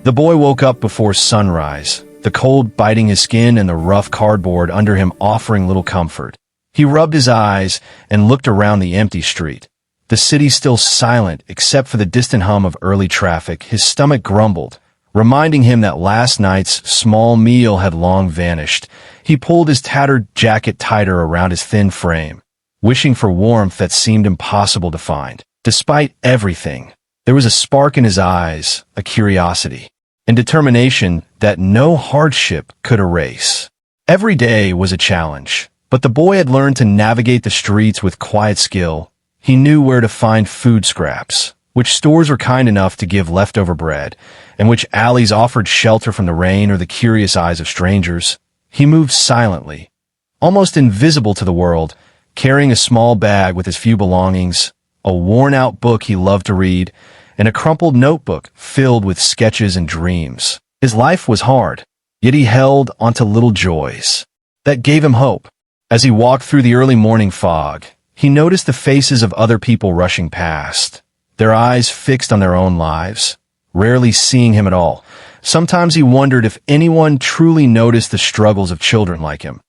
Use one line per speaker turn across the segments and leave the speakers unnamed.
The boy woke up before sunrise, the cold biting his skin and the rough cardboard under him offering little comfort. He rubbed his eyes and looked around the empty street. The city still silent except for the distant hum of early traffic. His stomach grumbled, reminding him that last night's small meal had long vanished. He pulled his tattered jacket tighter around his thin frame, wishing for warmth that seemed impossible to find. Despite everything, there was a spark in his eyes, a curiosity, and determination that no hardship could erase. Every day was a challenge, but the boy had learned to navigate the streets with quiet skill. He knew where to find food scraps, which stores were kind enough to give leftover bread, and which alleys offered shelter from the rain or the curious eyes of strangers. He moved silently, almost invisible to the world, carrying a small bag with his few belongings, a worn-out book he loved to read, and a crumpled notebook filled with sketches and dreams. His life was hard, yet he held onto little joys that gave him hope. As he walked through the early morning fog, he noticed the faces of other people rushing past, their eyes fixed on their own lives, rarely seeing him at all. Sometimes he wondered if anyone truly noticed the struggles of children like him.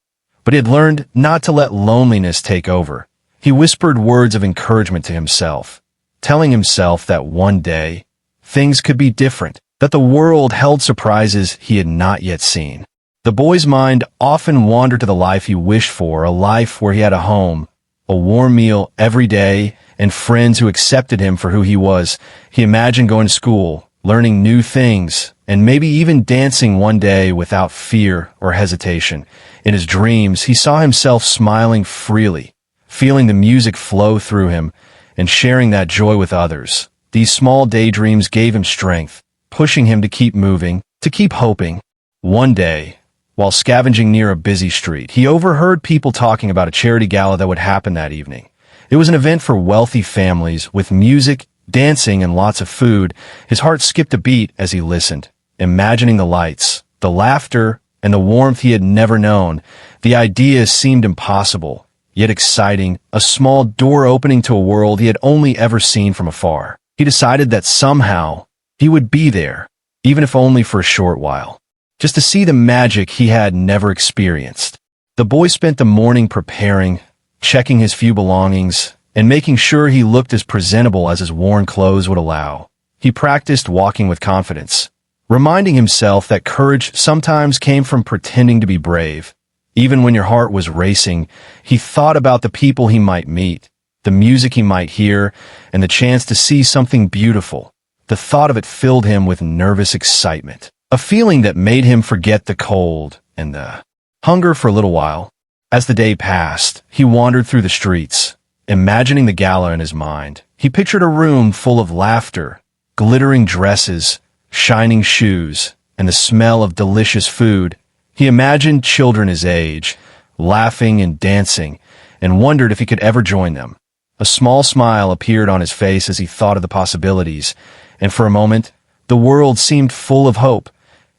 But he had learned not to let loneliness take over. He whispered words of encouragement to himself, telling himself that one day, things could be different, that the world held surprises he had not yet seen. The boy's mind often wandered to the life he wished for, a life where he had a home, a warm meal every day, and friends who accepted him for who he was. He imagined going to school, learning new things, and maybe even dancing one day without fear or hesitation. In his dreams, he saw himself smiling freely, feeling the music flow through him, and sharing that joy with others. These small daydreams gave him strength, pushing him to keep moving, to keep hoping. One day, while scavenging near a busy street, he overheard people talking about a charity gala that would happen that evening. It was an event for wealthy families, with music, dancing, and lots of food. His heart skipped a beat as he listened, imagining the lights, the laughter, and the warmth he had never known. The idea seemed impossible, yet exciting, a small door opening to a world he had only ever seen from afar. He decided that somehow he would be there, even if only for a short while, just to see the magic he had never experienced. The boy spent the morning preparing, checking his few belongings, and making sure he looked as presentable as his worn clothes would allow. He practiced walking with confidence, reminding himself that courage sometimes came from pretending to be brave. Even when your heart was racing, he thought about the people he might meet, the music he might hear, and the chance to see something beautiful. The thought of it filled him with nervous excitement, a feeling that made him forget the cold and the hunger for a little while. As the day passed, he wandered through the streets, imagining the gala in his mind. He pictured a room full of laughter, glittering dresses, shining shoes, and the smell of delicious food. He imagined children his age, laughing and dancing, and wondered if he could ever join them. A small smile appeared on his face as he thought of the possibilities, and for a moment, the world seemed full of hope,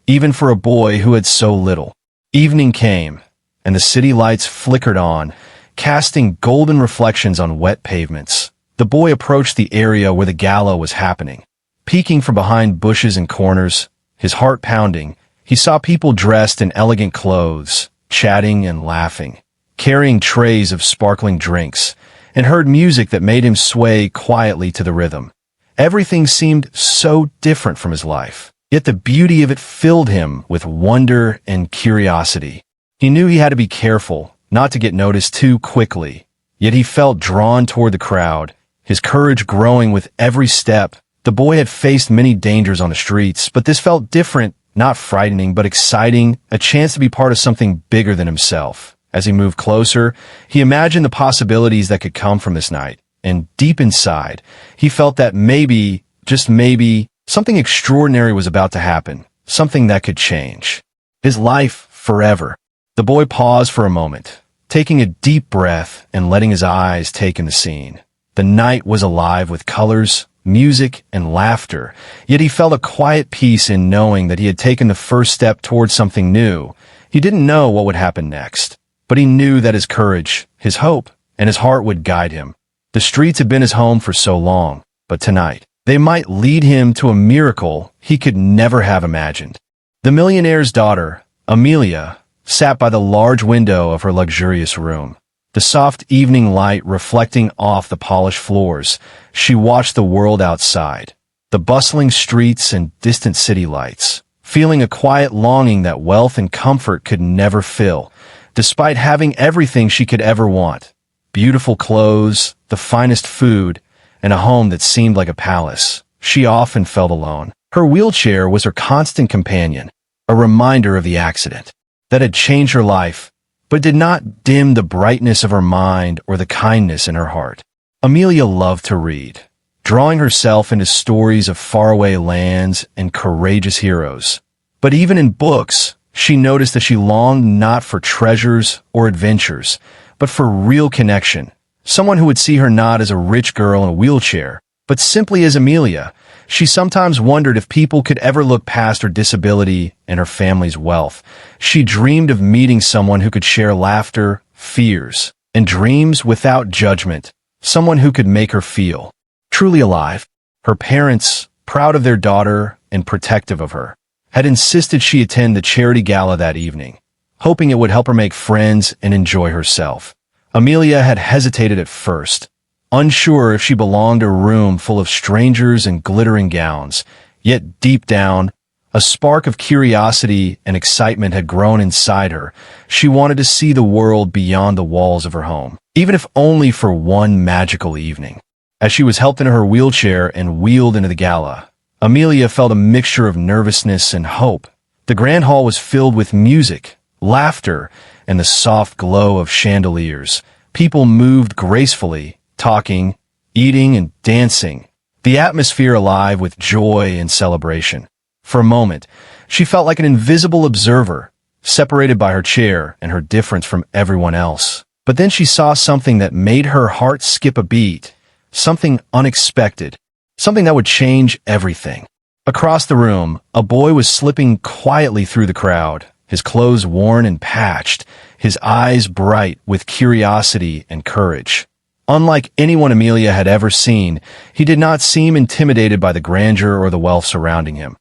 even for a boy who had so little. Evening came, and the city lights flickered on, casting golden reflections on wet pavements. The boy approached the area where the gala was happening. Peeking from behind bushes and corners, his heart pounding, he saw people dressed in elegant clothes, chatting and laughing, carrying trays of sparkling drinks, and heard music that made him sway quietly to the rhythm. Everything seemed so different from his life, yet the beauty of it filled him with wonder and curiosity. He knew he had to be careful not to get noticed too quickly, yet he felt drawn toward the crowd, his courage growing with every step. The boy had faced many dangers on the streets, but this felt different, not frightening, but exciting, a chance to be part of something bigger than himself. As he moved closer, he imagined the possibilities that could come from this night, and deep inside, he felt that maybe, just maybe, something extraordinary was about to happen, something that could change his life forever. The boy paused for a moment, taking a deep breath and letting his eyes take in the scene. The night was alive with colors, music, and laughter, yet he felt a quiet peace in knowing that he had taken the first step towards something new. He didn't know what would happen next, but he knew that his courage, his hope, and his heart would guide him. The streets had been his home for so long, but tonight, They might lead him to a miracle he could never have imagined. The millionaire's daughter, Amelia, sat by the large window of her luxurious room. The soft evening light reflecting off the polished floors, she watched the world outside, the bustling streets and distant city lights, feeling a quiet longing that wealth and comfort could never fill, despite having everything she could ever want. Beautiful clothes, the finest food, and a home that seemed like a palace. She often felt alone. Her wheelchair was her constant companion, a reminder of the accident that had changed her life, but did not dim the brightness of her mind or the kindness in her heart. Amelia loved to read, drawing herself into stories of faraway lands and courageous heroes. But even in books, she noticed that she longed not for treasures or adventures, but for real connection. Someone who would see her not as a rich girl in a wheelchair, but simply as Amelia. She sometimes wondered if people could ever look past her disability and her family's wealth. She dreamed of meeting someone who could share laughter, fears, and dreams without judgment, someone who could make her feel truly alive. Her parents, proud of their daughter and protective of her, had insisted she attend the charity gala that evening, hoping it would help her make friends and enjoy herself. Amelia had hesitated at first, unsure if she belonged to a room full of strangers in glittering gowns, yet deep down, a spark of curiosity and excitement had grown inside her. She wanted to see the world beyond the walls of her home, even if only for one magical evening. As she was helped into her wheelchair and wheeled into the gala, Amelia felt a mixture of nervousness and hope. The grand hall was filled with music, laughter, and the soft glow of chandeliers. People moved gracefully, talking, eating, and dancing, the atmosphere alive with joy and celebration. For a moment, she felt like an invisible observer, separated by her chair and her difference from everyone else. But then she saw something that made her heart skip a beat, something unexpected, something that would change everything. Across the room, a boy was slipping quietly through the crowd, his clothes worn and patched, his eyes bright with curiosity and courage. Unlike anyone Amelia had ever seen, he did not seem intimidated by the grandeur or the wealth surrounding him.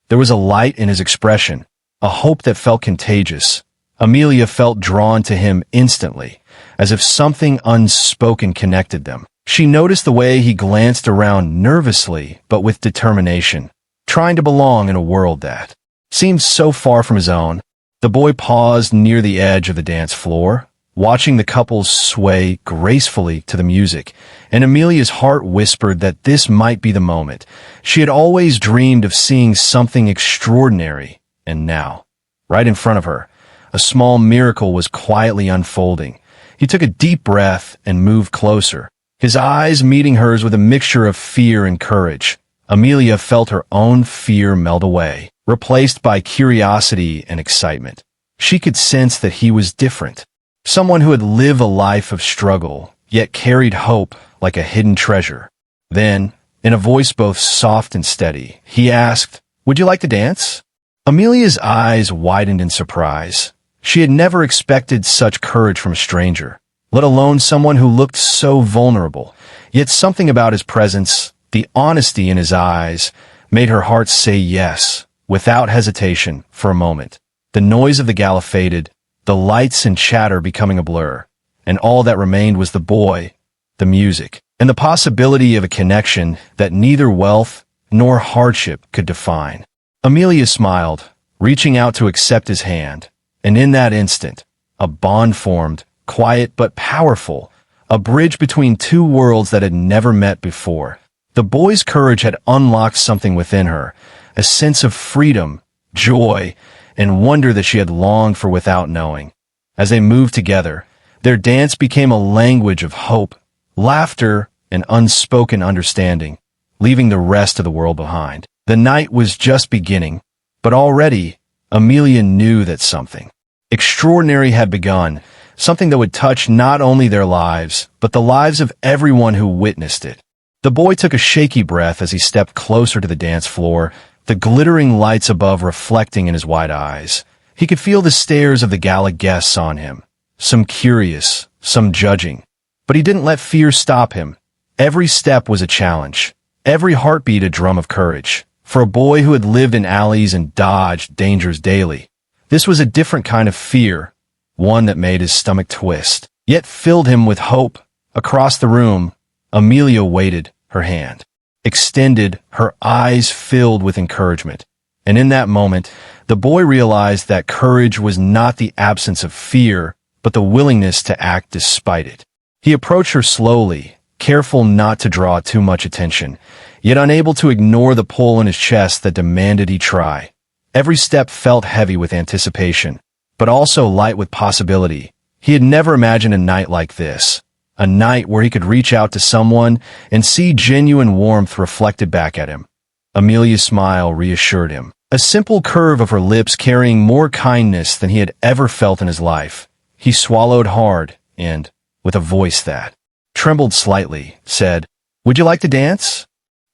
There was a light in his expression, a hope that felt contagious. Amelia felt drawn to him instantly, as if something unspoken connected them. She noticed the way he glanced around nervously but with determination, trying to belong in a world that seemed so far from his own. The boy paused near the edge of the dance floor, watching the couples sway gracefully to the music, and Amelia's heart whispered that this might be the moment. She had always dreamed of seeing something extraordinary, and now, right in front of her, a small miracle was quietly unfolding. He took a deep breath and moved closer, his eyes meeting hers with a mixture of fear and courage. Amelia felt her own fear melt away, replaced by curiosity and excitement. She could sense that he was different. Someone who had lived a life of struggle, yet carried hope like a hidden treasure. Then, in a voice both soft and steady, he asked, "Would you like to dance?" Amelia's eyes widened in surprise. She had never expected such courage from a stranger, let alone someone who looked so vulnerable. Yet something about his presence, the honesty in his eyes, made her heart say yes, without hesitation, for a moment. The noise of the gala faded, the lights and chatter becoming a blur, and all that remained was the boy, the music, and the possibility of a connection that neither wealth nor hardship could define. Amelia smiled, reaching out to accept his hand, and in that instant, a bond formed, quiet but powerful, a bridge between two worlds that had never met before. The boy's courage had unlocked something within her, a sense of freedom, joy, and wonder that she had longed for without knowing. As they moved together, their dance became a language of hope, laughter, and unspoken understanding, leaving the rest of the world behind. The night was just beginning, but already, Amelia knew that something extraordinary had begun, something that would touch not only their lives, but the lives of everyone who witnessed it. The boy took a shaky breath as he stepped closer to the dance floor, the glittering lights above reflecting in his wide eyes. He could feel the stares of the gala guests on him, some curious, some judging. But he didn't let fear stop him. Every step was a challenge, every heartbeat a drum of courage. For a boy who had lived in alleys and dodged dangers daily, this was a different kind of fear, one that made his stomach twist, yet filled him with hope. Across the room, Amelia waited, her hand extended, her eyes filled with encouragement. And in that moment, the boy realized that courage was not the absence of fear, but the willingness to act despite it. He approached her slowly, careful not to draw too much attention, yet unable to ignore the pull in his chest that demanded he try. Every step felt heavy with anticipation, but also light with possibility. He had never imagined a night like this, a night where he could reach out to someone and see genuine warmth reflected back at him. Amelia's smile reassured him, a simple curve of her lips carrying more kindness than he had ever felt in his life. He swallowed hard and, with a voice that trembled slightly, said, "Would you like to dance?"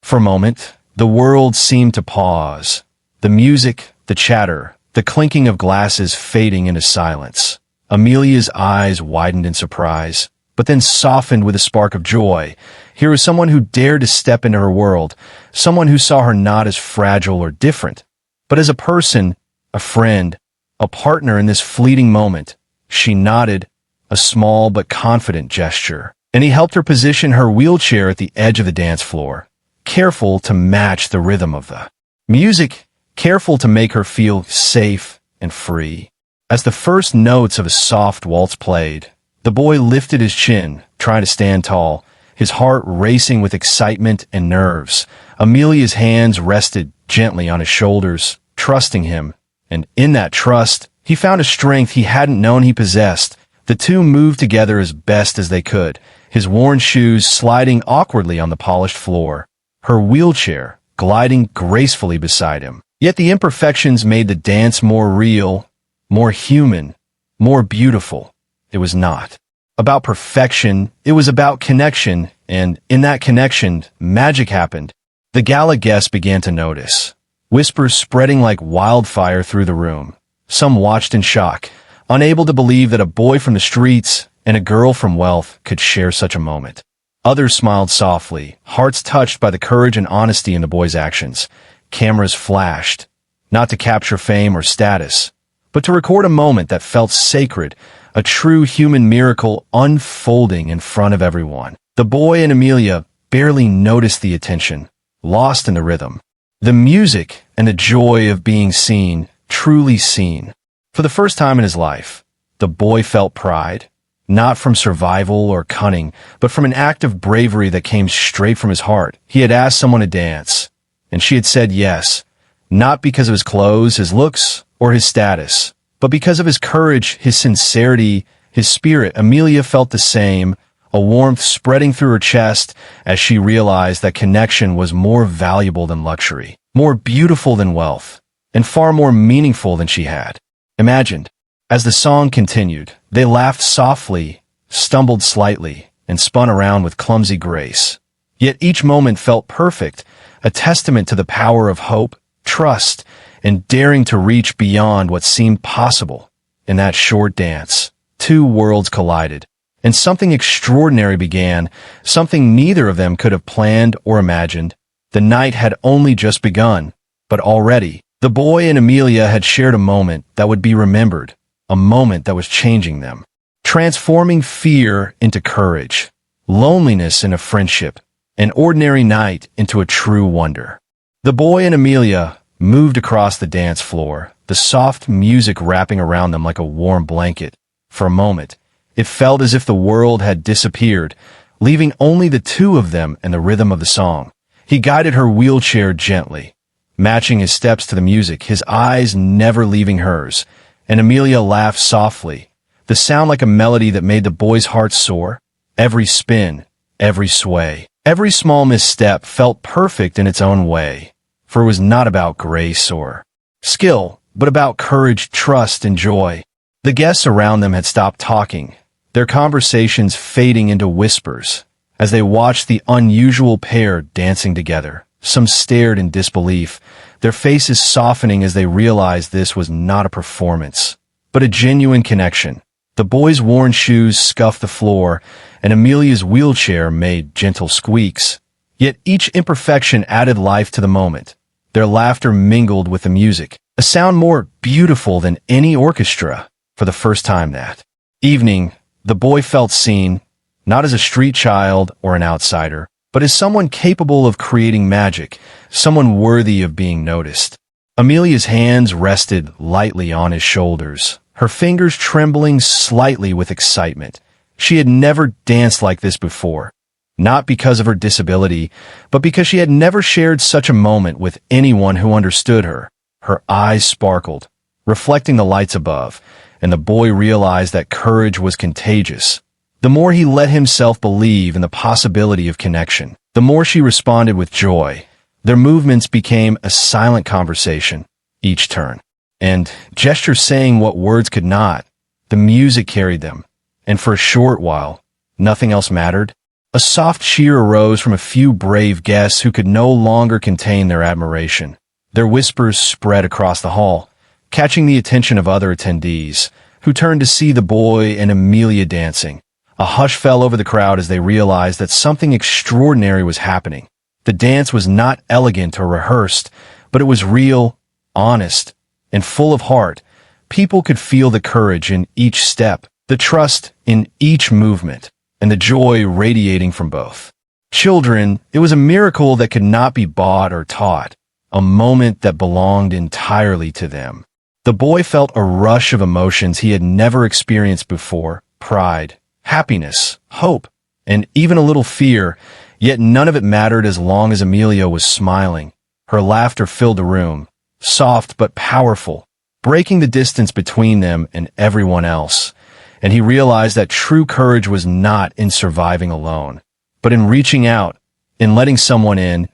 For a moment, the world seemed to pause. The music, the chatter, the clinking of glasses fading into silence. Amelia's eyes widened in surprise, but then softened with a spark of joy. Here was someone who dared to step into her world, someone who saw her not as fragile or different, but as a person, a friend, a partner in this fleeting moment. She nodded, a small but confident gesture, and he helped her position her wheelchair at the edge of the dance floor, careful to match the rhythm of the music, careful to make her feel safe and free. As the first notes of a soft waltz played, the boy lifted his chin, trying to stand tall, his heart racing with excitement and nerves. Amelia's hands rested gently on his shoulders, trusting him, and in that trust, he found a strength he hadn't known he possessed. The two moved together as best as they could, his worn shoes sliding awkwardly on the polished floor, her wheelchair gliding gracefully beside him. Yet the imperfections made the dance more real, more human, more beautiful. It was not about perfection, it was about connection, and in that connection, magic happened. The gala guests began to notice, whispers spreading like wildfire through the room. Some watched in shock, unable to believe that a boy from the streets and a girl from wealth could share such a moment. Others smiled softly, hearts touched by the courage and honesty in the boy's actions. Cameras flashed, not to capture fame or status, but to record a moment that felt sacred, a true human miracle unfolding in front of everyone. The boy and Amelia barely noticed the attention, lost in the rhythm, the music, and the joy of being seen, truly seen. For the first time in his life, the boy felt pride, not from survival or cunning, but from an act of bravery that came straight from his heart. He had asked someone to dance, and she had said yes, not because of his clothes, his looks, or his status, but because of his courage, his sincerity, his spirit. Amelia felt the same, a warmth spreading through her chest as she realized that connection was more valuable than luxury, more beautiful than wealth, and far more meaningful than she had imagined. As the song continued, they laughed softly, stumbled slightly, and spun around with clumsy grace. Yet each moment felt perfect, a testament to the power of hope, trust, and daring to reach beyond what seemed possible. In that short dance, two worlds collided, and something extraordinary began, something neither of them could have planned or imagined. The night had only just begun, but already, the boy and Amelia had shared a moment that would be remembered, a moment that was changing them, transforming fear into courage, loneliness into friendship, an ordinary night into a true wonder. The boy and Amelia moved across the dance floor, the soft music wrapping around them like a warm blanket. For a moment, it felt as if the world had disappeared, leaving only the two of them and the rhythm of the song. He guided her wheelchair gently, matching his steps to the music, his eyes never leaving hers, and Amelia laughed softly, the sound like a melody that made the boy's heart soar. Every spin, every sway, every small misstep felt perfect in its own way, for it was not about grace or skill, but about courage, trust, and joy. The guests around them had stopped talking, their conversations fading into whispers, as they watched the unusual pair dancing together. Some stared in disbelief, their faces softening as they realized this was not a performance, but a genuine connection. The boy's worn shoes scuffed the floor, and Amelia's wheelchair made gentle squeaks. Yet each imperfection added life to the moment. Their laughter mingled with the music, a sound more beautiful than any orchestra. For the first time that evening, the boy felt seen, not as a street child or an outsider, but as someone capable of creating magic, someone worthy of being noticed. Amelia's hands rested lightly on his shoulders, her fingers trembling slightly with excitement. She had never danced like this before, not because of her disability, but because she had never shared such a moment with anyone who understood her. Her eyes sparkled, reflecting the lights above, and the boy realized that courage was contagious. The more he let himself believe in the possibility of connection, the more she responded with joy. Their movements became a silent conversation, each turn, and gestures saying what words could not. The music carried them, and for a short while, nothing else mattered. A soft cheer arose from a few brave guests who could no longer contain their admiration. Their whispers spread across the hall, catching the attention of other attendees, who turned to see the boy and Amelia dancing. A hush fell over the crowd as they realized that something extraordinary was happening. The dance was not elegant or rehearsed, but it was real, honest, and full of heart. People could feel the courage in each step, the trust in each movement, and the joy radiating from both. Children, it was a miracle that could not be bought or taught, a moment that belonged entirely to them. The boy felt a rush of emotions he had never experienced before: pride, happiness, hope, and even a little fear. Yet none of it mattered as long as Amelia was smiling. Her laughter filled the room, soft but powerful, breaking the distance between them and everyone else. And he realized that true courage was not in surviving alone, but in reaching out, in letting someone in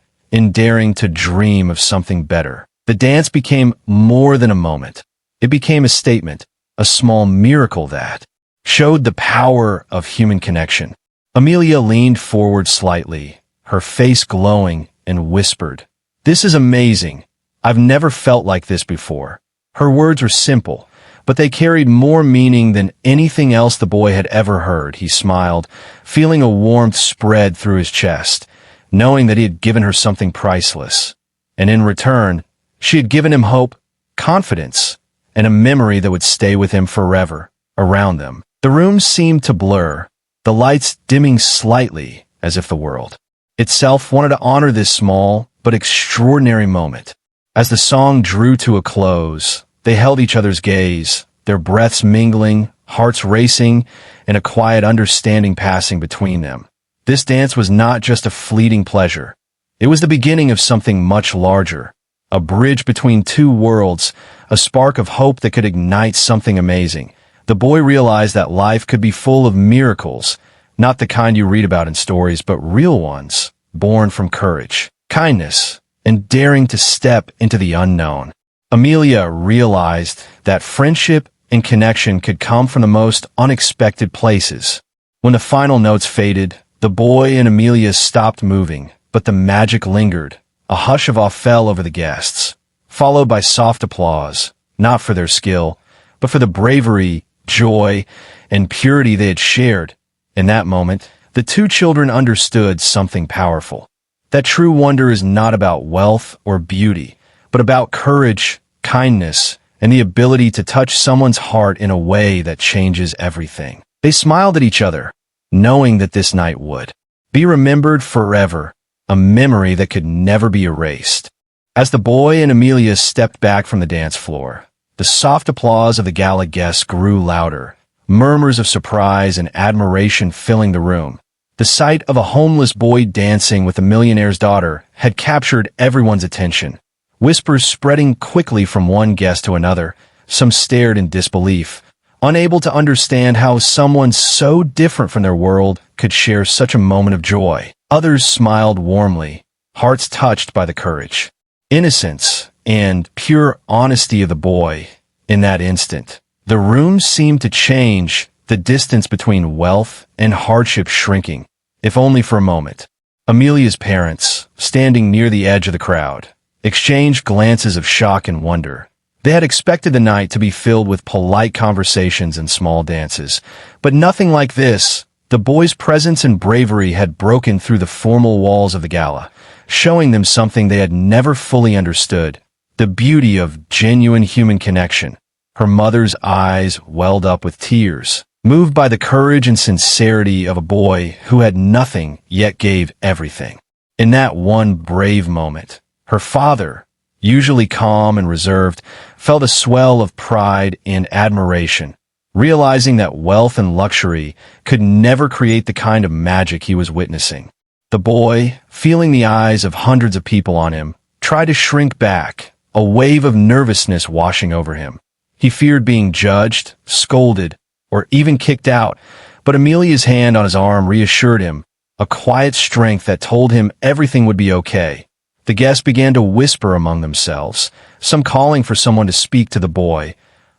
daring to dream of something better. The dance became more than a moment. It became a statement, a small miracle that showed the power of human connection. Amelia leaned forward slightly, her face glowing, and whispered, "This is amazing. I've never felt like this before." Her words were simple, but they carried more meaning than anything else the boy had ever heard. He smiled, feeling a warmth spread through his chest, knowing that he had given her something priceless. And in return, she had given him hope, confidence, and a memory that would stay with him forever. Around them, the room seemed to blur, the lights dimming slightly, as if the world itself wanted to honor this small but extraordinary moment. As the song drew to a close, they held each other's gaze, their breaths mingling, hearts racing, and a quiet understanding passing between them. This dance was not just a fleeting pleasure. It was the beginning of something much larger, a bridge between two worlds, a spark of hope that could ignite something amazing. The boy realized that life could be full of miracles, not the kind you read about in stories, but real ones, born from courage, kindness, and daring to step into the unknown. Amelia realized that friendship and connection could come from the most unexpected places. When the final notes faded, the boy and Amelia stopped moving, but the magic lingered. A hush of awe fell over the guests, followed by soft applause, not for their skill, but for the bravery, joy, and purity they had shared. In that moment, the two children understood something powerful. That true wonder is not about wealth or beauty, but about courage, kindness, and the ability to touch someone's heart in a way that changes everything. They smiled at each other, knowing that this night would be remembered forever, a memory that could never be erased. As the boy and Amelia stepped back from the dance floor, the soft applause of the gala guests grew louder, murmurs of surprise and admiration filling the room. The sight of a homeless boy dancing with a millionaire's daughter had captured everyone's attention. Whispers spreading quickly from one guest to another, some stared in disbelief, unable to understand how someone so different from their world could share such a moment of joy. Others smiled warmly, hearts touched by the courage, innocence, and pure honesty of the boy. In that instant, the room seemed to change, the distance between wealth and hardship shrinking, if only for a moment. Amelia's parents, standing near the edge of the crowd, exchanged glances of shock and wonder. They had expected the night to be filled with polite conversations and small dances, but nothing like this. The boy's presence and bravery had broken through the formal walls of the gala, showing them something they had never fully understood: the beauty of genuine human connection. Her mother's eyes welled up with tears, moved by the courage and sincerity of a boy who had nothing yet gave everything. In that one brave moment, her father, usually calm and reserved, felt a swell of pride and admiration, realizing that wealth and luxury could never create the kind of magic he was witnessing. The boy, feeling the eyes of hundreds of people on him, tried to shrink back, a wave of nervousness washing over him. He feared being judged, scolded, or even kicked out, but Amelia's hand on his arm reassured him, a quiet strength that told him everything would be okay. The guests began to whisper among themselves, some calling for someone to speak to the boy,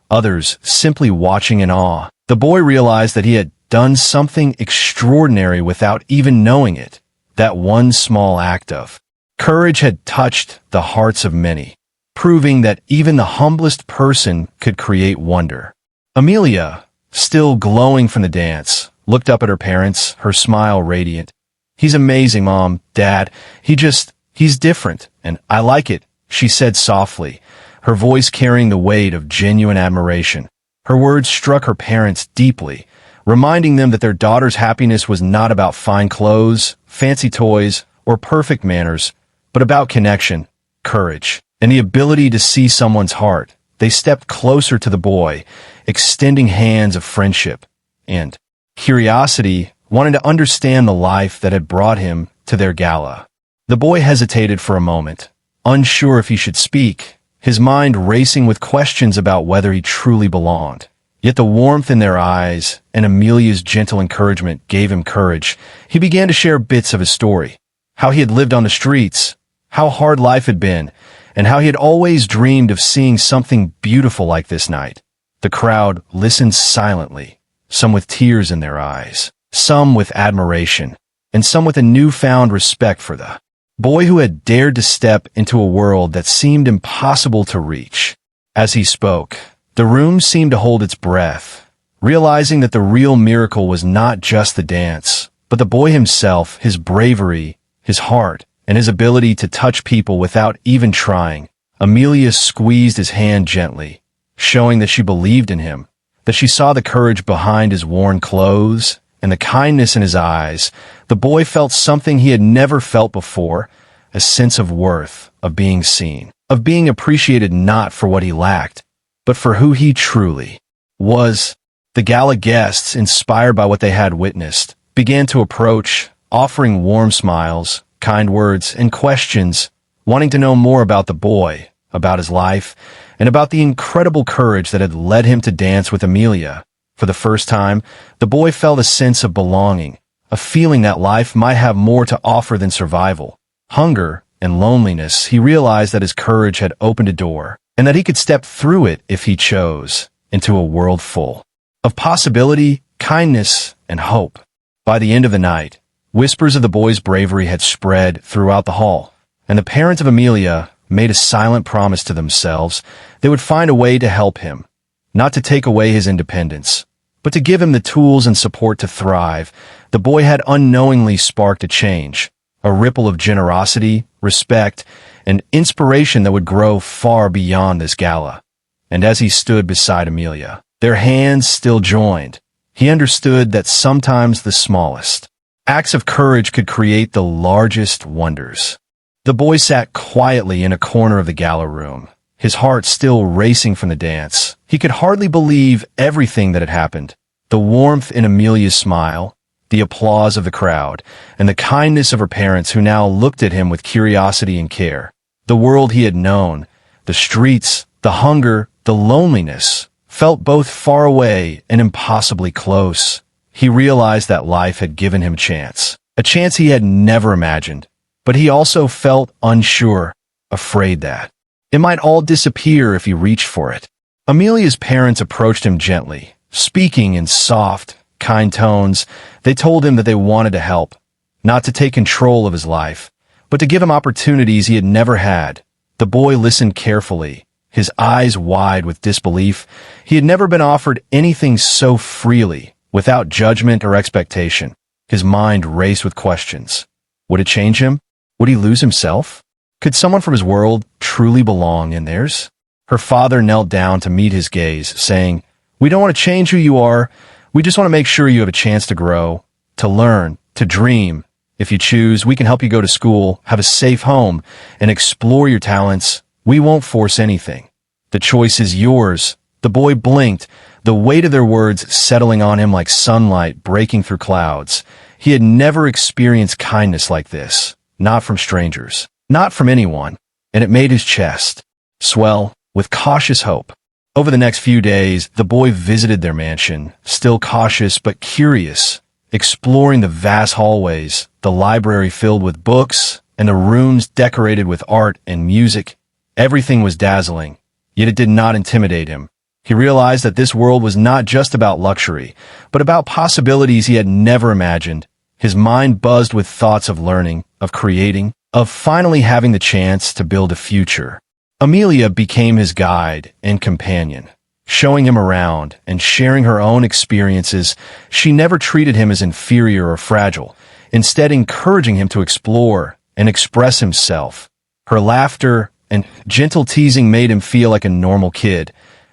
others simply watching in awe. The boy realized that he had done something extraordinary without even knowing it. That one small act of courage had touched the hearts of many, proving that even the humblest person could create wonder. Amelia, still glowing from the dance, looked up at her parents, her smile radiant. "He's amazing, Mom, Dad. He's different, and I like it," she said softly, her voice carrying the weight of genuine admiration. Her words struck her parents deeply, reminding them that their daughter's happiness was not about fine clothes, fancy toys, or perfect manners, but about connection, courage, and the ability to see someone's heart. They stepped closer to the boy, extending hands of friendship and curiosity, wanting to understand the life that had brought him to their gala. The boy hesitated for a moment, unsure if he should speak, his mind racing with questions about whether he truly belonged. Yet the warmth in their eyes and Amelia's gentle encouragement gave him courage. He began to share bits of his story, how he had lived on the streets, how hard life had been, and how he had always dreamed of seeing something beautiful like this night. The crowd listened silently, some with tears in their eyes, some with admiration, and some with a newfound respect for the boy who had dared to step into a world that seemed impossible to reach. As he spoke, the room seemed to hold its breath, realizing that the real miracle was not just the dance, but the boy himself, his bravery, his heart, and his ability to touch people without even trying. Amelia squeezed his hand gently, showing that she believed in him, that she saw the courage behind his worn clothes and the kindness in his eyes. The boy felt something he had never felt before, a sense of worth, of being seen, of being appreciated not for what he lacked, but for who he truly was. The gala guests, inspired by what they had witnessed, began to approach, offering warm smiles, kind words, and questions, wanting to know more about the boy, about his life, and about the incredible courage that had led him to dance with Amelia. For the first time, the boy felt a sense of belonging, a feeling that life might have more to offer than survival, hunger, and loneliness. He realized that his courage had opened a door, and that he could step through it if he chose, into a world full of possibility, kindness, and hope. By the end of the night, whispers of the boy's bravery had spread throughout the hall, and the parents of Amelia made a silent promise to themselves they would find a way to help him, not to take away his independence, but to give him the tools and support to thrive. The boy had unknowingly sparked a change, a ripple of generosity, respect, and inspiration that would grow far beyond this gala. And as he stood beside Amelia, their hands still joined, he understood that sometimes the smallest acts of courage could create the largest wonders. The boy sat quietly in a corner of the gala room, his heart still racing from the dance. He could hardly believe everything that had happened. The warmth in Amelia's smile, the applause of the crowd, and the kindness of her parents who now looked at him with curiosity and care. The world he had known, the streets, the hunger, the loneliness, felt both far away and impossibly close. He realized that life had given him a chance he had never imagined, but he also felt unsure, afraid that it might all disappear if he reached for it. Amelia's parents approached him gently, speaking in soft, kind tones. They told him that they wanted to help, not to take control of his life, but to give him opportunities he had never had. The boy listened carefully, his eyes wide with disbelief. He had never been offered anything so freely, without judgment or expectation. His mind raced with questions. Would it change him? Would he lose himself? Could someone from his world truly belong in theirs? Her father knelt down to meet his gaze, saying, "We don't want to change who you are. We just want to make sure you have a chance to grow, to learn, to dream. If you choose, we can help you go to school, have a safe home, and explore your talents. We won't force anything. The choice is yours." The boy blinked, the weight of their words settling on him like sunlight breaking through clouds. He had never experienced kindness like this, not from strangers, not from anyone, and it made his chest swell with cautious hope. Over the next few days, the boy visited their mansion, still cautious but curious, exploring the vast hallways, the library filled with books, and the rooms decorated with art and music. Everything was dazzling, yet it did not intimidate him. He realized that this world was not just about luxury, but about possibilities he had never imagined. His mind buzzed with thoughts of learning, of creating, of finally having the chance to build a future. Amelia became his guide and companion, showing him around and sharing her own experiences. She never treated him as inferior or fragile, instead encouraging him to explore and express himself. Her laughter and gentle teasing made him feel like a normal kid,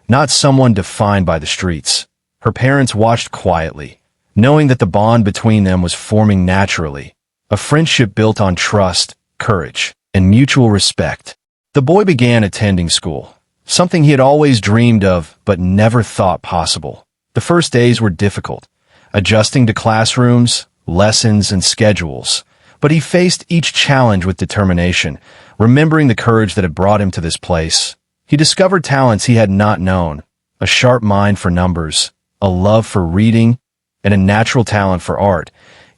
not someone defined by the streets. Her parents watched quietly, knowing that the bond between them was forming naturally, a friendship built on trust, courage, and mutual respect. The boy began attending school, something he had always dreamed of but never thought possible. The first days were difficult, adjusting to classrooms, lessons, and schedules, but he faced each challenge with determination, remembering the courage that had brought him to this place. He discovered talents he had not known, a sharp mind for numbers, a love for reading, and a natural talent for art.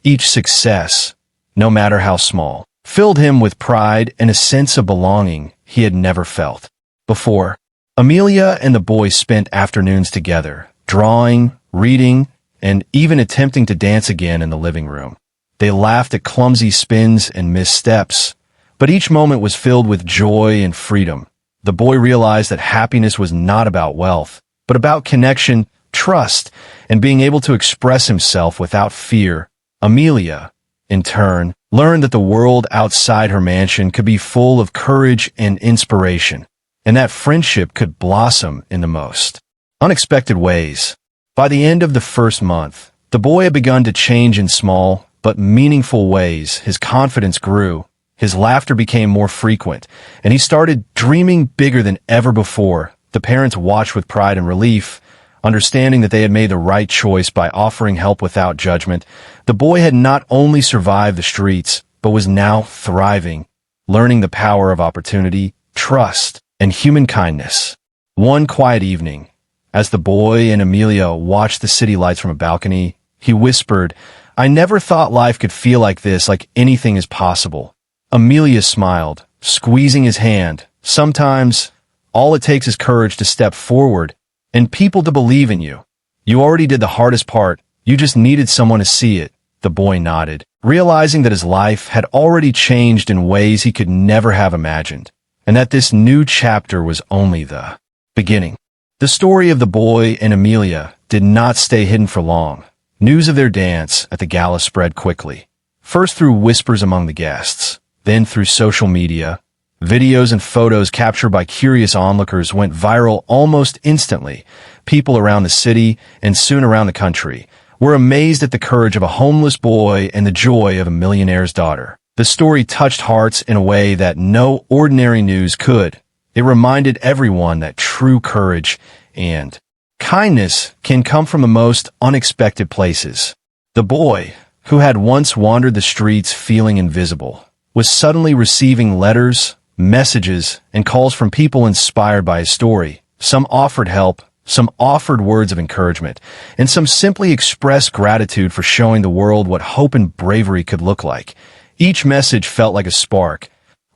Each success, no matter how small, filled him with pride and a sense of belonging he had never felt before. Amelia and the boy spent afternoons together, drawing, reading, and even attempting to dance again in the living room. They laughed at clumsy spins and missteps, but each moment was filled with joy and freedom. The boy realized that happiness was not about wealth, but about connection, trust, and being able to express himself without fear. Amelia, in turn, learned that the world outside her mansion could be full of courage and inspiration, and that friendship could blossom in the most unexpected ways. By the end of the first month, the boy had begun to change in small but meaningful ways. His confidence grew, his laughter became more frequent, and he started dreaming bigger than ever before. The parents watched with pride and relief, understanding that they had made the right choice by offering help without judgment. The boy had not only survived the streets, but was now thriving, learning the power of opportunity, trust, and human kindness. One quiet evening, as the boy and Amelia watched the city lights from a balcony, he whispered, "I never thought life could feel like this, like anything is possible." Amelia smiled, squeezing his hand. "Sometimes, all it takes is courage to step forward and people to believe in you. You already did the hardest part. You just needed someone to see it." The boy nodded, realizing that his life had already changed in ways he could never have imagined, and that this new chapter was only the beginning. The story of the boy and Amelia did not stay hidden for long. News of their dance at the gala spread quickly, first through whispers among the guests, then through social media. Videos and photos captured by curious onlookers went viral almost instantly. People around the city, and soon around the country, were amazed at the courage of a homeless boy and the joy of a millionaire's daughter. The story touched hearts in a way that no ordinary news could. It reminded everyone that true courage and kindness can come from the most unexpected places. The boy, who had once wandered the streets feeling invisible, was suddenly receiving letters, messages, and calls from people inspired by his story. Some offered help, some offered words of encouragement, and some simply expressed gratitude for showing the world what hope and bravery could look like. Each message felt like a spark,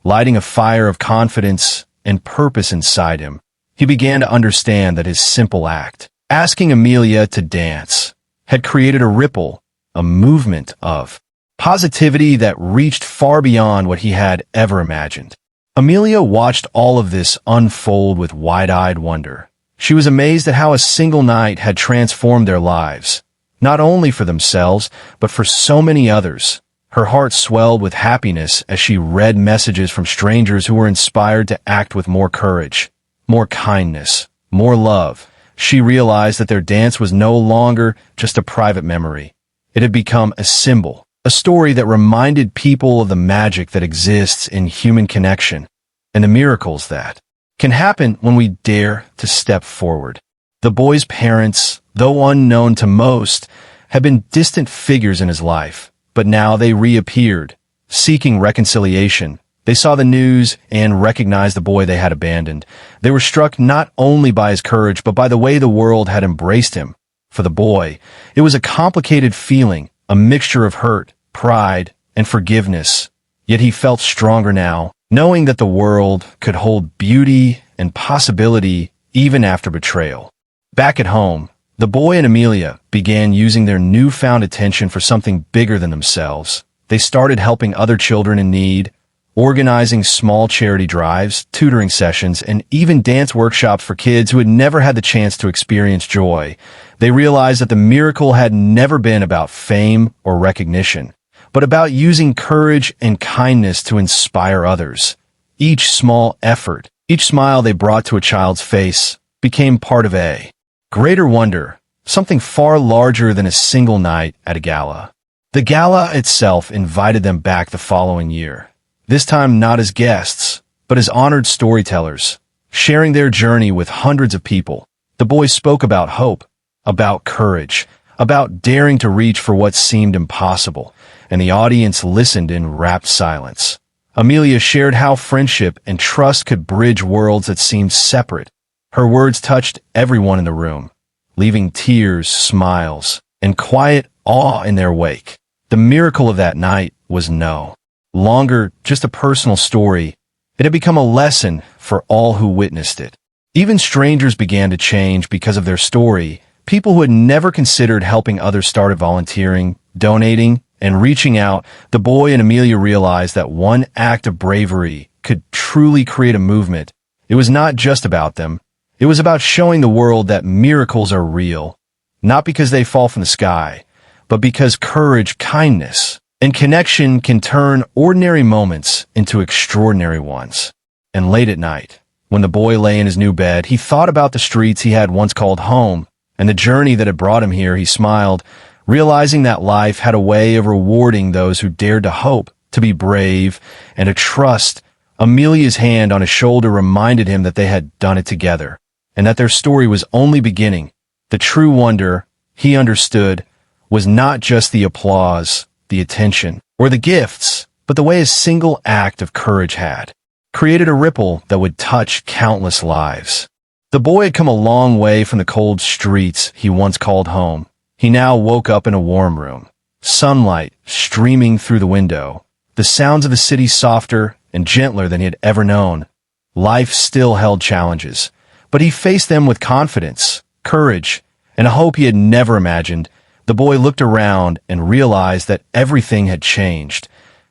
lighting a fire of confidence and purpose inside him. He began to understand that his simple act, asking Amelia to dance, had created a ripple, a movement of positivity that reached far beyond what he had ever imagined. Amelia watched all of this unfold with wide-eyed wonder. She was amazed at how a single night had transformed their lives. not only for themselves, but for so many others. Her heart swelled with happiness as she read messages from strangers who were inspired to act with more courage, more kindness, more love. She realized that their dance was no longer just a private memory. It had become a symbol, a story that reminded people of the magic that exists in human connection and the miracles that can happen when we dare to step forward. The boy's parents, though unknown to most, had been distant figures in his life, but now they reappeared, seeking reconciliation. They saw the news and recognized the boy they had abandoned. They were struck not only by his courage, but by the way the world had embraced him. For the boy, it was a complicated feeling, a mixture of hurt, pride, and forgiveness. Yet he felt stronger now, knowing that the world could hold beauty and possibility even after betrayal. Back at home, the boy and Amelia began using their newfound attention for something bigger than themselves. They started helping other children in need, organizing small charity drives, tutoring sessions, and even dance workshops for kids who had never had the chance to experience joy. They realized that the miracle had never been about fame or recognition, but about using courage and kindness to inspire others. Each small effort, each smile they brought to a child's face, became part of a greater wonder, something far larger than a single night at a gala. The gala itself invited them back the following year, this time not as guests, but as honored storytellers, sharing their journey with hundreds of people. The boys spoke about hope, about courage, about daring to reach for what seemed impossible, and the audience listened in rapt silence. Amelia shared how friendship and trust could bridge worlds that seemed separate. Her words touched everyone in the room, leaving tears, smiles, and quiet awe in their wake. The miracle of that night was no longer just a personal story. It had become a lesson for all who witnessed it. Even strangers began to change because of their story. People who had never considered helping others started volunteering, donating, and reaching out. The boy and Amelia realized that one act of bravery could truly create a movement. It was not just about them. It was about showing the world that miracles are real, not because they fall from the sky, but because courage, kindness, and connection can turn ordinary moments into extraordinary ones. And late at night, when the boy lay in his new bed, he thought about the streets he had once called home, and the journey that had brought him here. He smiled, realizing that life had a way of rewarding those who dared to hope, to be brave, and to trust. Amelia's hand on his shoulder reminded him that they had done it together, and that their story was only beginning. The true wonder, he understood, was not just the applause, the attention, or the gifts, but the way a single act of courage had created a ripple that would touch countless lives. The boy had come a long way from the cold streets he once called home. He now woke up in a warm room, sunlight streaming through the window, the sounds of the city softer and gentler than he had ever known. Life still held challenges, but he faced them with confidence, courage, and a hope he had never imagined. The boy looked around and realized that everything had changed,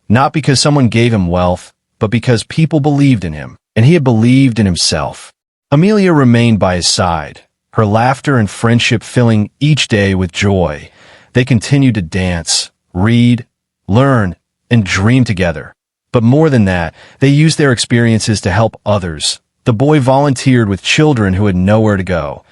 not because someone gave him wealth, but because people believed in him, and he had believed in himself. Amelia remained by his side, her laughter and friendship filling each day with joy. They continued to dance, read, learn, and dream together. But more than that, they used their experiences to help others. The boy volunteered with children who had nowhere to go,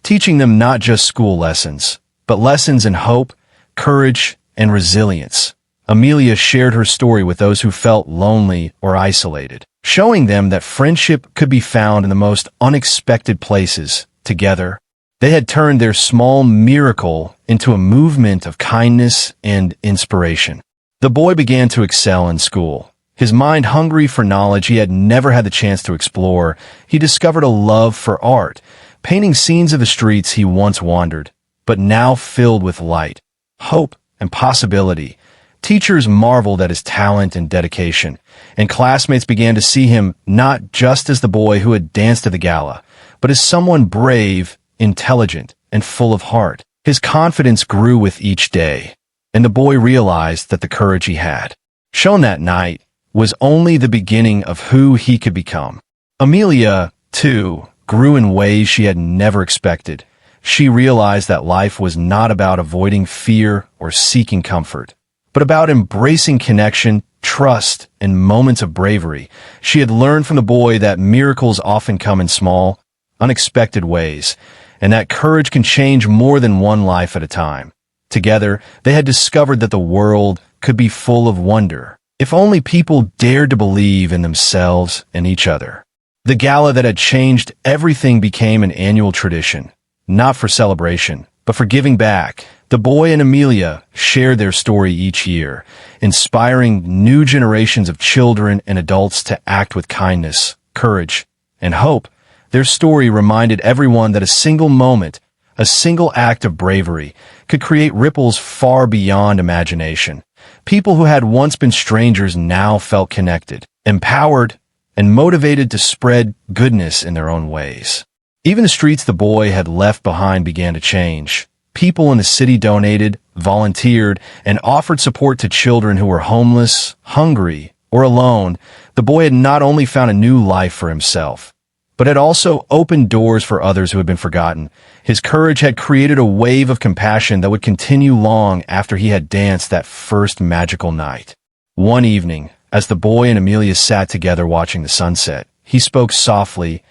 teaching them not just school lessons, but lessons in hope, courage, and resilience. Amelia shared her story with those who felt lonely or isolated, showing them that friendship could be found in the most unexpected places. Together, they had turned their small miracle into a movement of kindness and inspiration. The boy began to excel in school. His mind hungry for knowledge he had never had the chance to explore. He discovered a love for art, painting scenes of the streets he once wandered, but now filled with light, hope, and possibility. Teachers marveled at his talent and dedication, and classmates began to see him not just as the boy who had danced at the gala, but as someone brave, intelligent, and full of heart. His confidence grew with each day, and the boy realized that the courage he had shown that night was only the beginning of who he could become. Amelia, too, grew in ways she had never expected. she realized that life was not about avoiding fear or seeking comfort, but about embracing connection, trust, and moments of bravery. She had learned from the boy that miracles often come in small, unexpected ways, and that courage can change more than one life at a time. Together, they had discovered that the world could be full of wonder, if only people dared to believe in themselves and each other. The gala that had changed everything became an annual tradition, not for celebration, but for giving back. The boy and Amelia shared their story each year, inspiring new generations of children and adults to act with kindness, courage, and hope. Their story reminded everyone that a single moment, a single act of bravery, could create ripples far beyond imagination. People who had once been strangers now felt connected, empowered, and motivated to spread goodness in their own ways. Even the streets the boy had left behind began to change. People in the city donated, volunteered, and offered support to children who were homeless, hungry, or alone. The boy had not only found a new life for himself, but had also opened doors for others who had been forgotten. His courage had created a wave of compassion that would continue long after he had danced that first magical night. One evening, as the boy and Amelia sat together watching the sunset, he spoke softly.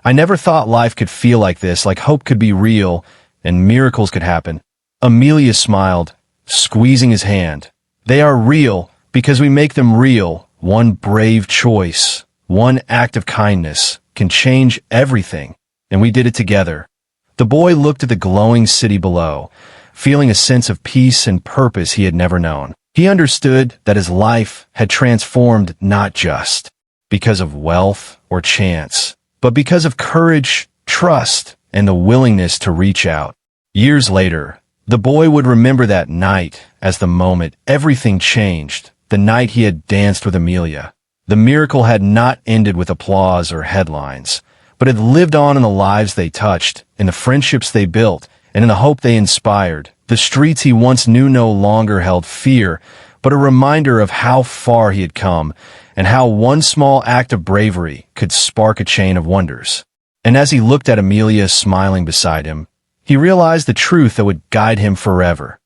"I never thought life could feel like this, like hope could be real, and miracles could happen." Amelia smiled, squeezing his hand. "They are real because we make them real. One brave choice, one act of kindness can change everything, and we did it together." The boy looked at the glowing city below, feeling a sense of peace and purpose he had never known. He understood that his life had transformed not just because of wealth or chance, but because of courage, trust, and the willingness to reach out. Years later, the boy would remember that night as the moment everything changed, the night he had danced with Amelia. The miracle had not ended with applause or headlines, but had lived on in the lives they touched, in the friendships they built, and in the hope they inspired. The streets he once knew no longer held fear, but a reminder of how far he had come, and how one small act of bravery could spark a chain of wonders. And as he looked at Amelia smiling beside him, he realized the truth that would guide him forever.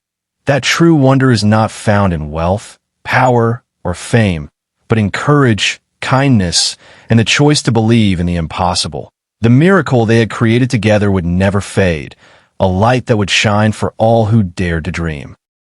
That true wonder is not found in wealth, power, or fame, but in courage, kindness, and the choice to believe in the impossible. The miracle they had created together would never fade, a light that would shine for all who dared to dream.